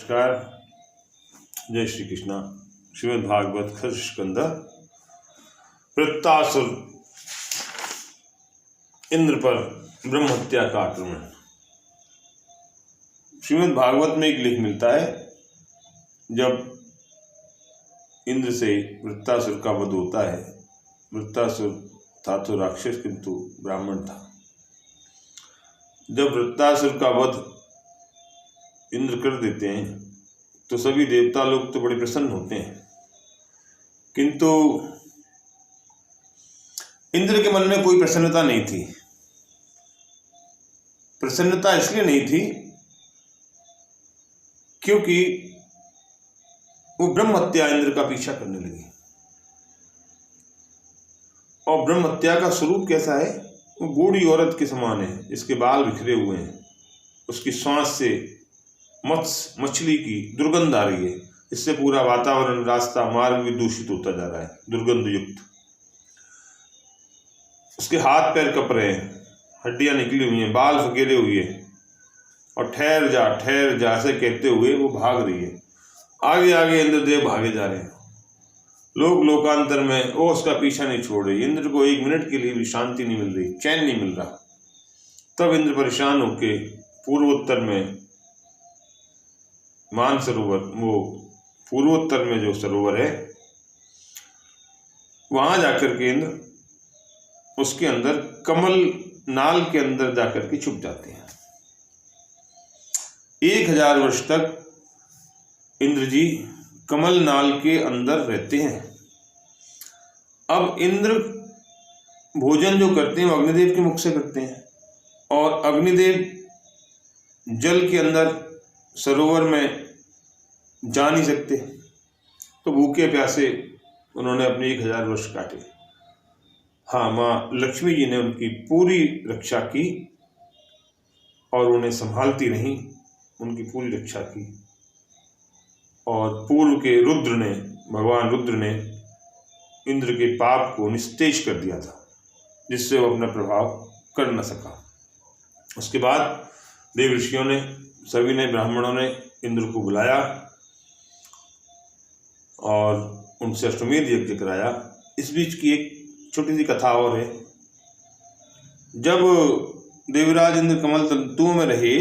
नमस्कार, जय श्री कृष्णा। श्रीमद् भागवत खस स्कंद वृत्तासुर इंद्र पर ब्रह्म हत्या का आक्रमण। श्रीमद् भागवत में एक लेख मिलता है, जब इंद्र से वृत्तासुर का वध होता है। वृत्तासुर था तो राक्षस, किंतु ब्राह्मण था। जब वृत्तासुर का वध इंद्र कर देते हैं तो सभी देवता लोग तो बड़े प्रसन्न होते हैं, किंतु इंद्र के मन में कोई प्रसन्नता नहीं थी। प्रसन्नता इसलिए नहीं थी क्योंकि वो ब्रह्म हत्या इंद्र का पीछा करने लगी। और ब्रह्म हत्या का स्वरूप कैसा है? वो बूढ़ी औरत के समान है, जिसके बाल बिखरे हुए हैं। उसकी सांस से मछली की दुर्गंध आ रही है। इससे पूरा वातावरण, रास्ता, मार्ग भी दूषित होता जा रहा है, दुर्गंध युक्त। उसके हाथ पैर कप रहे हैं, हड्डियां निकली हुई हैं, बाल फकेरे हुए हैं, और ठहर जा ऐसे कहते हुए वो भाग रही है। आगे आगे इंद्रदेव भागे जा रहे हैं। लोग लोकांतर में वो उसका पीछा नहीं छोड़ रही। इंद्र को एक मिनट के लिए भी शांति नहीं मिल रही, चैन नहीं मिल रहा। तब इंद्र परेशान होके पूर्वोत्तर में मानसरोवर, वो पूर्वोत्तर में जो सरोवर है, वहां जाकर के इंद्र उसके अंदर कमल नाल के अंदर जाकर के छुप जाते हैं। 1000 वर्ष तक इंद्र जी कमल नाल के अंदर रहते हैं। अब इंद्र भोजन जो करते हैं वो अग्निदेव के मुख से करते हैं, और अग्निदेव जल के अंदर सरोवर में जा नहीं सकते, तो भूखे प्यासे उन्होंने अपने 1000 वर्ष काटे। हाँ, माँ लक्ष्मी जी ने उनकी पूरी रक्षा की और उन्हें संभालती रहीं, उनकी पूरी रक्षा की। और पूर्व के रुद्र ने, भगवान रुद्र ने इंद्र के पाप को निस्तेज कर दिया था, जिससे वो अपना प्रभाव कर न सका। उसके बाद देव ऋषियों ने, सभी ने, ब्राह्मणों ने इंद्र को बुलाया और उनसे अश्वमेध यज्ञ कराया। इस बीच की एक छोटी सी कथा और है। जब देवराज इंद्र कमल तंतुओं में रहे,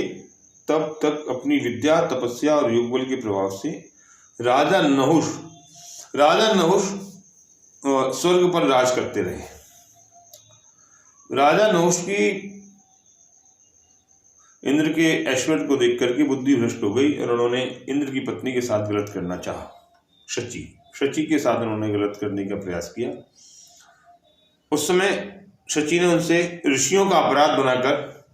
तब तक अपनी विद्या, तपस्या और योग बल के प्रभाव से राजा नहुष स्वर्ग पर राज करते रहे। राजा नहुष की इंद्र के ऐश्वर्य को देख करके बुद्धि भ्रष्ट हो गई, और उन्होंने इंद्र की पत्नी के साथ गलत करना चाहा। शची के साथ उन्होंने गलत करने का प्रयास किया। उस समय शची ने उनसे ऋषियों का अपराध बनाकर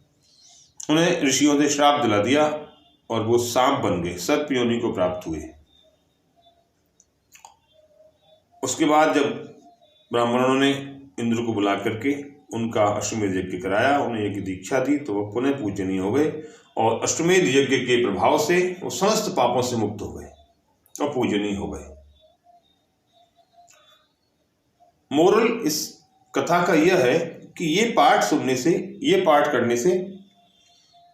उन्हें ऋषियों से श्राप दिला दिया, और वो सांप बन गए, सर्प योनि को प्राप्त हुए। उसके बाद जब ब्राह्मणों ने इंद्र को बुला करके उनका अश्वमेध यज्ञ कराया, उन्हें यज्ञ दीक्षा दी, तो वह पुनः पूजनीय हो गए, और अश्वमेध यज्ञ के प्रभाव से वो समस्त पापों से मुक्त हो गए और पूजनीय हो गए। मोरल इस कथा का यह है कि ये पाठ सुनने से, ये पाठ करने से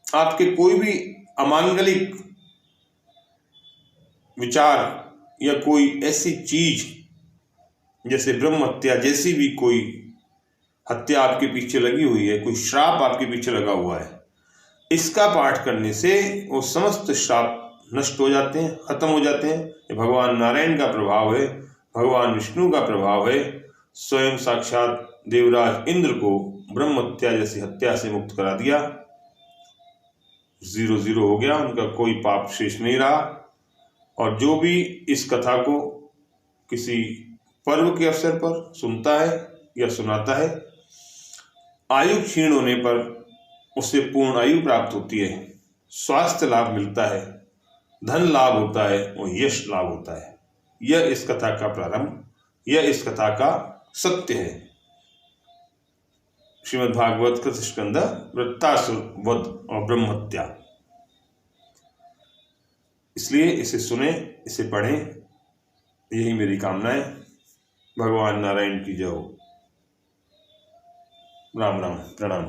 आपके कोई भी अमांगलिक विचार या कोई ऐसी चीज जैसे ब्रह्म हत्या जैसी भी कोई हत्या आपके पीछे लगी हुई है, कोई श्राप आपके पीछे लगा हुआ है, इसका पाठ करने से वो समस्त श्राप नष्ट हो जाते हैं, खत्म हो जाते हैं। ये भगवान नारायण का प्रभाव है, भगवान विष्णु का प्रभाव है। स्वयं साक्षात देवराज इंद्र को ब्रह्म हत्या जैसी हत्या से मुक्त करा दिया। 0-0 हो गया, उनका कोई पाप शेष नहीं रहा। और जो भी इस कथा को किसी पर्व के अवसर पर सुनता है या सुनाता है, आयु क्षीण होने पर उसे पूर्ण आयु प्राप्त होती है, स्वास्थ्य लाभ मिलता है, धन लाभ होता है और यश लाभ होता है। यह इस कथा का प्रारंभ, यह इस कथा का सत्य है। श्रीमद् भागवत कृत स्कंद वृत्तासुर वध और ब्रह्म हत्या। इसलिए इसे सुने, इसे पढ़ें, यही मेरी कामना है। भगवान नारायण की जय हो। राम राम, प्रणाम।